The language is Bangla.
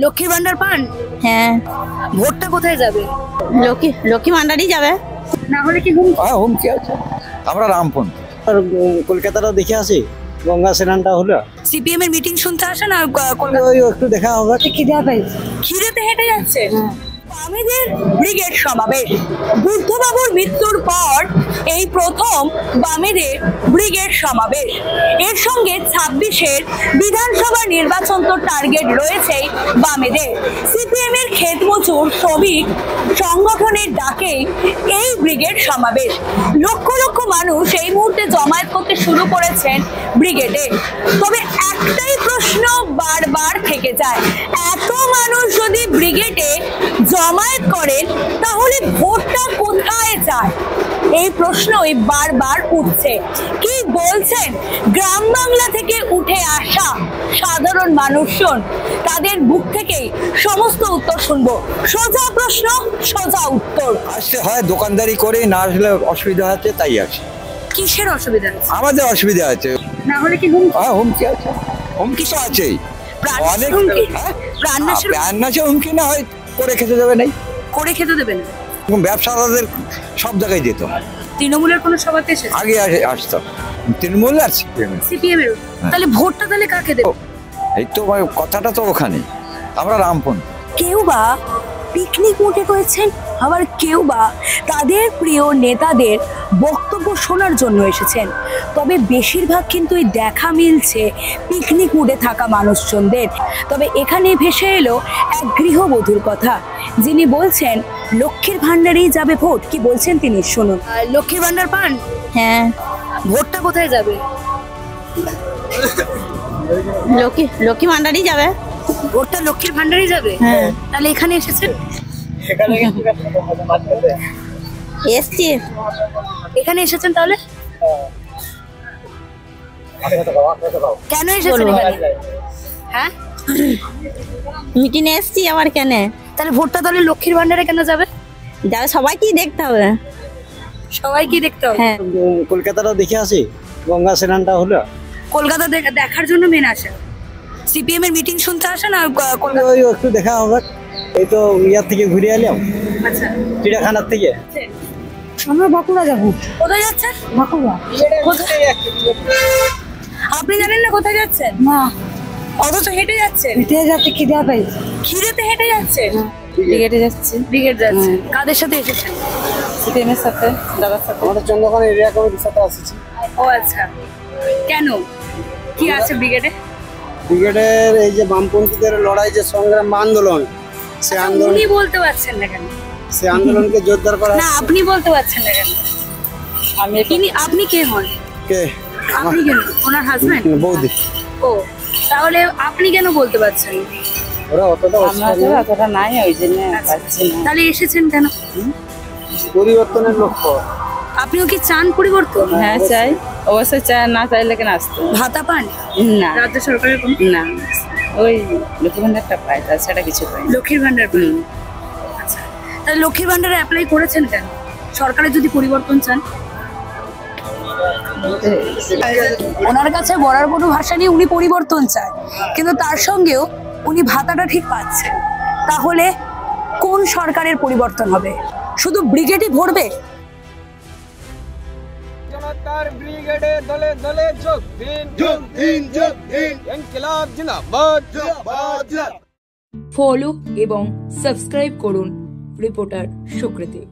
লক্ষ্মীর ভান্ডার পান? হ্যাঁ। ভোটটা কোথায় যাবে? লক্ষ্মী ভান্ডারই যাবে। না হলে কি হুমকি? হুমকি আছে। আমরা রামপন্থী, কলকাতাটা দেখে আসি, গঙ্গা স্নানটা হলো। সিপিএম এর মিটিং শুনতে আসেন আর একটু দেখা হবে। খিদেতে হেঁটে যাচ্ছে। বামেদের ব্রিগেড সমাবেশ। বুদ্ধবাবুর মৃত্যুর পর এই প্রথম বামেদের ব্রিগেড সমাবেশ। এর সঙ্গে 26-এর বিধানসভা নির্বাচন তো টার্গেট রয়েছেই বামেদের। সিপিএম এর ক্ষেতমজুর শ্রমিক সংগঠনের ডাকে এই ব্রিগেড সমাবেশ। লক্ষ লক্ষ মানুষ এই মুহূর্তে জমায়েত করতে শুরু করেছেন ব্রিগেডে। তবে একটাই প্রশ্ন বারবার থেকে যায়, এত মানুষ যদি ব্রিগেডে জমায়েত করেন তাহলে ভোটটা কোথায় যায়? এই প্রশ্নই বারবার উঠছে। কি বলছেন গ্রাম বাংলা থেকে উঠে আসা সাধারণ মানুষজন? তাদের মুখ থেকেই সমস্ত উত্তর শুনবো। সোজা প্রশ্ন, সোজা উত্তর। আসতে হয়, দোকানদারি করে, না আসলে অসুবিধা আছে তাই আছে। কিসের অসুবিধা আছে? আমাদের অসুবিধা আছে। না হলে কি হুমকি? হুমকি আছে, হুমকি তো আছেই। অনেক প্রাণনাশের হুমকি না হয় করে খেতে দেবে, নাই করে খেতে দেবে না। ব্যবসাদারদের সব জায়গায় যেত। তৃণমূলের কোন সভাতে এসেছে? আগে আসতো তৃণমূল আর সিপিএম এর। তাহলে ভোটটা তাহলে কাকে দেবে? এই তো কথাটা তো ওখানে, আমরা রামপন্থী। কেউ বা পিকনিক মুডে রয়েছেন, আবার কেউ বা তাদের প্রিয় নেতাদের বক্তব্য শোনার জন্য এসেছেন। তবে বেশিরভাগ কিন্তু এই দেখা মিলছে পিকনিক মুডে থাকা মানুষজনদের। তবে এখানে ভেসে এলো এক গৃহবধূর কথা, যিনি বলছেন লক্ষ্মীর ভান্ডারেই যাবে ভোট। কি বলছেন তিনি, শুনুন। লক্ষ্মীর ভান্ডার পান? হ্যাঁ। ভোটটা কোথায় যাবে? লক্ষ্মী ভান্ডারই যাবে। ভোটটা লক্ষ্মীর ভান্ডারই যাবে? হ্যাঁ। তাহলে এখানে এসেছেন? এসছি। এখানে এসেছেন তাহলে কেন এসেছেন এখানে? হ্যাঁ, মিটিং এসছি, আবার কেন? তাহলে ভোটটা তাহলে লক্ষ্মীর ভান্ডারে কেন যাবে? যাবে, সবাইকেই দেখতে হবে। সবাইকে দেখতে হবে। হ্যাঁ। কলকাতাটা দেখে আসি, গঙ্গা স্নানটা হলো। কলকাতা দেখার জন্য মেন আসেন? সিপিএম এর মিটিং শুনতে আসেন আর একটু দেখা হবে। এই তো ইয়ার থেকে ঘুরে এলাম। আচ্ছা, চিড়িয়াখানার থেকে। আমরা বাঁকুড়া যাবো। কোথায় যাচ্ছেন? বাঁকুড়া। আপনি জানেন না কোথায় যাচ্ছেন? না। অথচ হেঁটে যাচ্ছেন। হেঁটে যাচ্ছে, খিদে পাইছে। খিদেতে হেঁটে যাচ্ছেন? ব্রিগেডে যাচ্ছি। ব্রিগেড যাচ্ছেন। কাদের সাথে এসেছেন? সিপিএম এর সাথে, দাদার সাথে। আমাদের চন্দ্রকোনা এরিয়া কমিটির সাথে আসছি। ও আচ্ছা, কেন কি আছে ব্রিগেডে? ব্রিগেডের এই যে বামপন্থীদের লড়াই, যে সংগ্রাম আন্দোলন, সে আন্দোলন। আপনি বলতে পারছেন না কেন? সে আন্দোলনকে জোরদার করা। না, আপনি বলতে পারছেন না কেন? আপনি কে হন? কে? আপনি কেন? ওনার হাজবেন্ড? বৌদি। ও, তাহলে আপনি কেন বলতে পারছেন? ওরা অতটা নাই, ওই জন্য পাচ্ছি না। তাহলে এসেছেন কেন? পরিবর্তনের লক্ষ্য। আপনিও কি চান পরিবর্তন? হ্যাঁ, চাই, অবশ্যই চাই। না চাইলে কেন আসতো? ভাতা পান? না। রাজ্য সরকারের না, ওই লক্ষ্মীর ভান্ডারটা পাই, তাছাড়া কিছু পাই। লক্ষ্মীর ভান্ডার পান? আচ্ছা, তাহলে লক্ষ্মীর ভান্ডারে অ্যাপ্লাই করেছেন কেন? সরকারে যদি পরিবর্তন চান। ওনার কাছে বলার কোনো ভাষা নেই, উনি পরিবর্তন চায়, কিন্তু তার সঙ্গেও উনি ভাতাটা ঠিক পাচ্ছেন। তাহলে কোন সরকারের পরিবর্তন হবে? শুধু ব্রিগেডই ভরবে? জনতার ব্রিগেডে দলে দলে যোগ দিন, যোগ দিন, যোগ দিন। ইনকিলাব জিন্দাবাদ, জিন্দাবাদ। ফলো এবং সাবস্ক্রাইব করুন রিপোর্টার সুকৃতি।